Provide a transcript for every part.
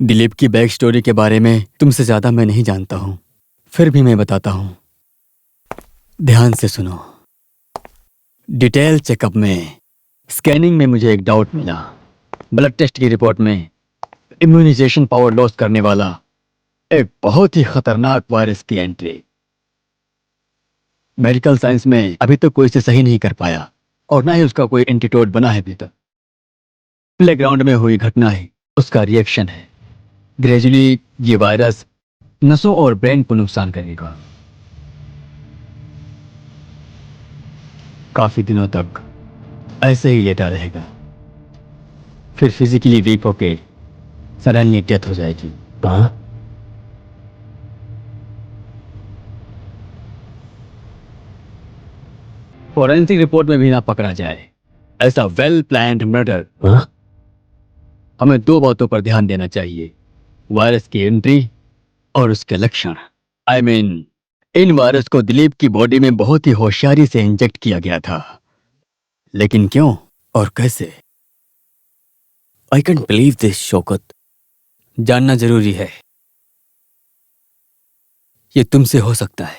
दिलीप की back story के बारे में तुमसे ज्यादा मैं नहीं जानता हूं, फिर भी मैं बताता हूं। ध्यान से सुनो। डिटेल चेकअप में, स्कैनिंग में मुझे एक डाउट मिला। ब्लड टेस्ट की रिपोर्ट में इम्यूनाइजेशन पावर लॉस करने वाला एक बहुत ही खतरनाक वायरस की एंट्री। मेडिकल साइंस में अभी तक कोई इसे सही नहीं कर पाया और ना ही उसका कोई एंटीडोट बना है अभी तक। प्लेग्राउंड में हुई घटना ही उसका रिएक्शन है। ग्रेजुअली ये वायरस नसों और ब्रेन को नुकसान करेगा। काफी दिनों तक ऐसे ही लेटा रहेगा, फिर फिजिकली वीक होके सडनली डेथ हो जाएगी। फॉरेंसिक रिपोर्ट में भी ना पकड़ा जाए ऐसा वेल प्लान्ड मर्डर। हमें दो बातों पर ध्यान देना चाहिए, वायरस की एंट्री और उसके लक्षण। आई मीन, इन वायरस को दिलीप की बॉडी में बहुत ही होशियारी से इंजेक्ट किया गया था, लेकिन क्यों और कैसे? I can't believe this Shaukat. जानना जरूरी है। ये तुमसे हो सकता है,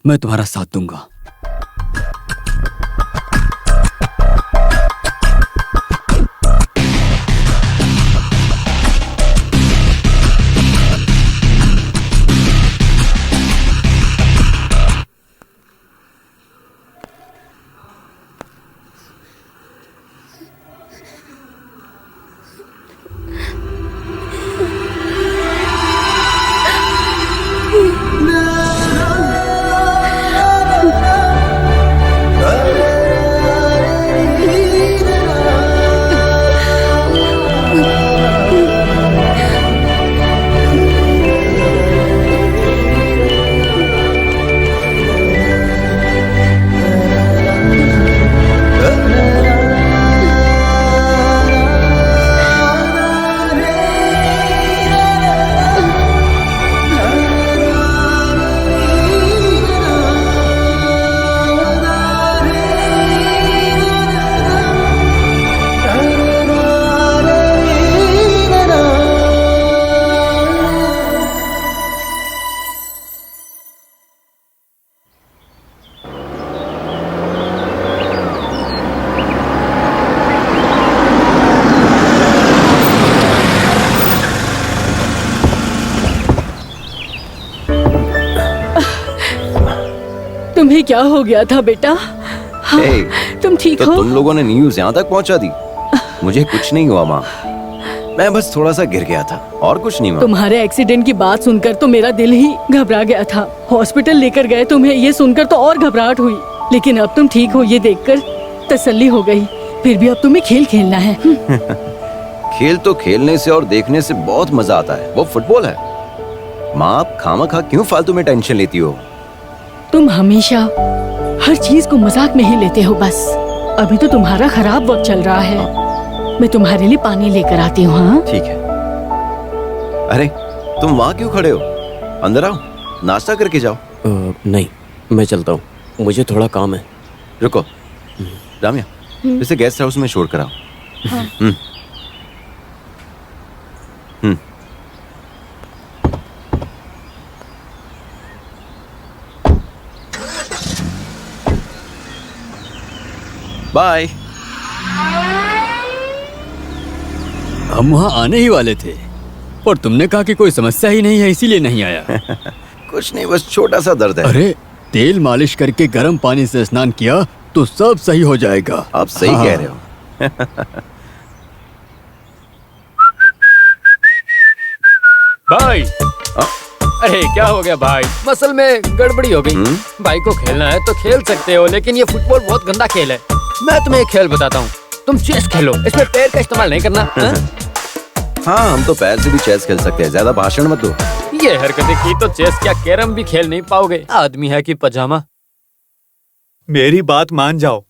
मैं तुम्हारा साथ दूंगा। तुम्हें क्या हो गया था बेटा? हाँ, तुम ठीक तो हो? तुम लोगों ने न्यूज़ यहाँ तक पहुँचा दी। मुझे कुछ नहीं हुआ माँ, मैं बस थोड़ा सा गिर गया था और कुछ नहीं माँ। तुम्हारे एक्सीडेंट की बात सुनकर तो मेरा दिल ही घबरा गया था। हॉस्पिटल लेकर गए तुम्हें, ये सुनकर तो और घबराहट हुई, लेकिन अब तुम ठीक हो ये देखकर तसल्ली हो गई। फिर भी अब तुम्हें खेल खेलना है। खेल तो खेलने से और देखने से बहुत मजा आता है, वो फुटबॉल है। माँ, आप खामखा क्यों फालतू में टेंशन लेती हो? तुम हमेशा हर चीज को मजाक में ही लेते हो बस। अभी तो तुम्हारा खराब वक्त चल रहा है। मैं तुम्हारे लिए पानी लेकर आती हूँ। हाँ ठीक है। अरे तुम वहाँ क्यों खड़े हो? अंदर आओ, नाश्ता करके जाओ। नहीं, मैं चलता हूँ, मुझे थोड़ा काम है। रुको रामिया, इसे गेस्ट हाउस में छोड़ कर आओ। हाँ। बाय। हम वहां आने ही वाले थे और तुमने कहा कि कोई समस्या ही नहीं है इसीलिए नहीं आया। कुछ नहीं, बस छोटा सा दर्द है। अरे तेल मालिश करके गर्म पानी से स्नान किया तो सब सही हो जाएगा। आप सही कह रहे हो। भाई, अरे क्या हो गया भाई? मसल में गड़बड़ी हो गई। भाई को खेलना है तो खेल सकते हो, लेकिन ये फुटबॉल बहुत गंदा खेल है। मैं तुम्हें एक खेल बताता हूँ, तुम चेस खेलो, इसमें पैर का इस्तेमाल नहीं करना। हाँ, हम तो पैर से भी चेस खेल सकते हैं, ज्यादा भाषण मत दो। ये हरकतें की तो चेस क्या कैरम भी खेल नहीं पाओगे। आदमी है कि पजामा। मेरी बात मान जाओ,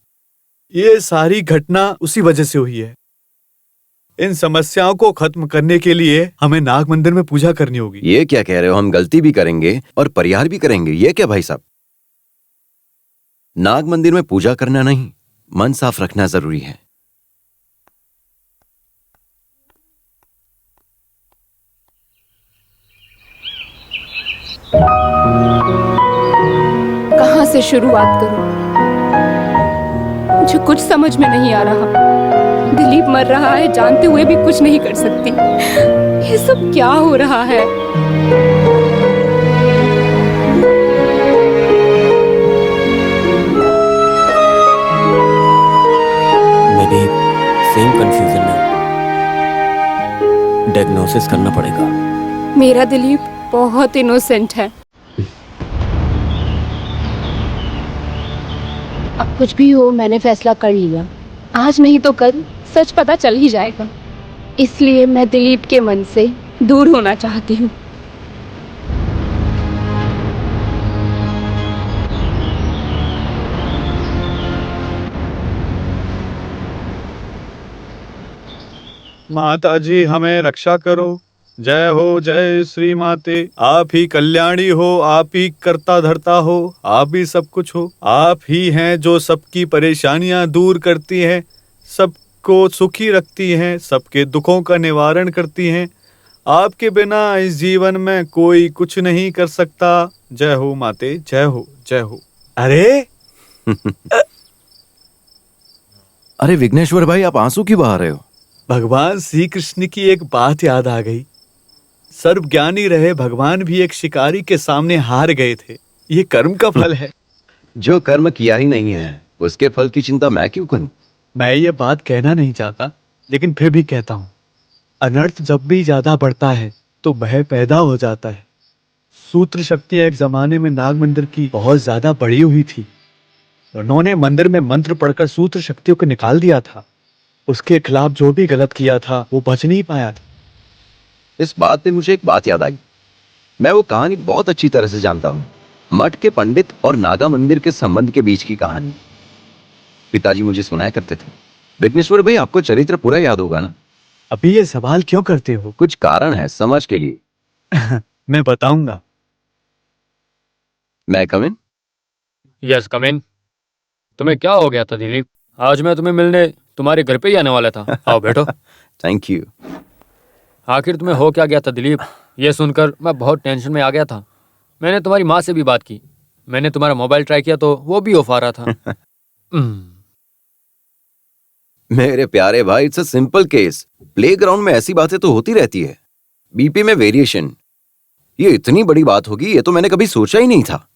ये सारी घटना उसी वजह से हुई है। इन समस्याओं को खत्म करने के लिए हमें नाग मंदिर में पूजा करनी होगी। ये क्या कह रहे हो? हम गलती भी करेंगे और परिहार भी करेंगे, ये क्या भाई साहब? नाग मंदिर में पूजा करना नहीं, मन साफ रखना जरूरी है। से शुरुआत करूं? मुझे कुछ समझ में नहीं आ रहा। दिलीप मर रहा है जानते हुए भी कुछ नहीं कर सकती। ये सब क्या हो रहा है? मैं भी सेम कंफ्यूजन में हूं। डायग्नोसिस करना पड़ेगा। मेरा दिलीप बहुत इनोसेंट है। अब कुछ भी हो, मैंने फैसला कर लिया। आज नहीं तो कल सच पता चल ही जाएगा। इसलिए मैं दिलीप के मन से दूर होना चाहती हूँ। माता जी हमें रक्षा करो। जय हो जय श्री माते। आप ही कल्याणी हो, आप ही करता धरता हो, आप ही सब कुछ हो। आप ही हैं जो सबकी परेशानियां दूर करती हैं, सबको सुखी रखती हैं, सबके दुखों का निवारण करती हैं। आपके बिना इस जीवन में कोई कुछ नहीं कर सकता। जय हो माते, जय हो जय हो। अरे अरे विघ्नेश्वर भाई, आप आंसू क्यों बहा रहे हो? भगवान श्री कृष्ण की एक बात याद आ गई। सर्वज्ञानी रहे भगवान भी एक शिकारी के सामने हार गए थे। ये कर्म का फल है। जो कर्म किया ही नहीं है उसके फल की चिंता मैं क्यों करूं? मैं ये बात कहना नहीं चाहता, लेकिन फिर भी कहता हूँ। अनर्थ जब भी ज्यादा बढ़ता है तो भय पैदा हो जाता है। सूत्र शक्ति एक जमाने में नाग मंदिर की बहुत ज्यादा बढ़ी हुई थी। उन्होंने मंदिर में मंत्र पढ़कर सूत्र शक्तियों को निकाल दिया था। उसके खिलाफ जो भी गलत किया था वो बच नहीं पाया था। इस बात पे मुझे एक बात याद आई। मैं वो कहानी बहुत अच्छी तरह से जानता हूँ। मठ के पंडित और नागा मंदिर के संबंध के बीच की कहानी पिताजी मुझे सुनाया करते थे। विघ्नेश्वर भाई, आपको चरित्र पूरा याद होगा ना? अभी ये सवाल क्यों करते हो? कुछ कारण है समझ के लिए। मैं बताऊंगा। मैं कम इन? यस कम इन। तुम्हें क्या हो गया था दिलीप? आज मैं तुम्हें मिलने तुम्हारे घर पे ही आने वाला था। आओ बैठो। Thank you. आखिर तुम्हें हो क्या गया था दिलीप? ये सुनकर मैं बहुत टेंशन में आ गया था। मैंने तुम्हारी माँ से भी बात की। मैंने तुम्हारा मोबाइल ट्राई किया तो वो भी ऑफ आ रहा था। मेरे प्यारे भाई, it's a simple case. Playground में ऐसी बातें तो होती रहती है। बीपी में वेरिएशन, ये इतनी बड़ी बात होगी ये तो मैंने कभी सोचा ही नहीं था।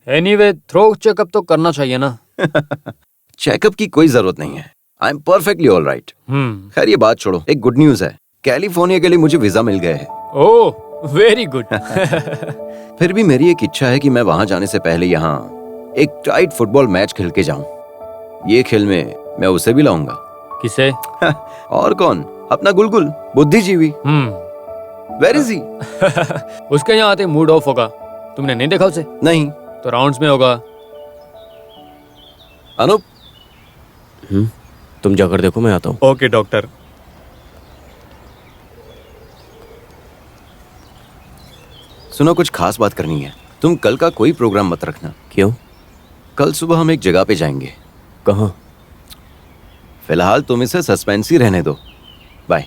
एनीवे, थ्रो चेकअप तो करना चाहिए ना। चेकअप की कोई जरूरत नहीं है। I am perfectly all right. खैर ये बात छोड़ो, एक गुड न्यूज है। कैलिफोर्निया के लिए मुझे वीजा मिल गए है। Oh very good. फिर भी मेरी एक इच्छा है कि मैं वहां जाने से पहले यहाँ एक टाइट फुटबॉल मैच खेल के जाऊं। ये खेल में मैं उसे भी लाऊंगा। किसे? और कौन, अपना गुलगुल, बुद्धिजीवी। Where is he? उसके यहाँ आते मूड ऑफ होगा। तुमने नहीं देखा उसे? नहीं। तो राउंड्स में होगा। अनूप, तुम जाकर देखो, मैं आता हूँ। Okay doctor. सुनो, कुछ खास बात करनी है। तुम कल का कोई प्रोग्राम मत रखना। क्यों? कल सुबह हम एक जगह पे जाएंगे। कहाँ? फिलहाल तुम इसे सस्पेंस ही रहने दो। बाय।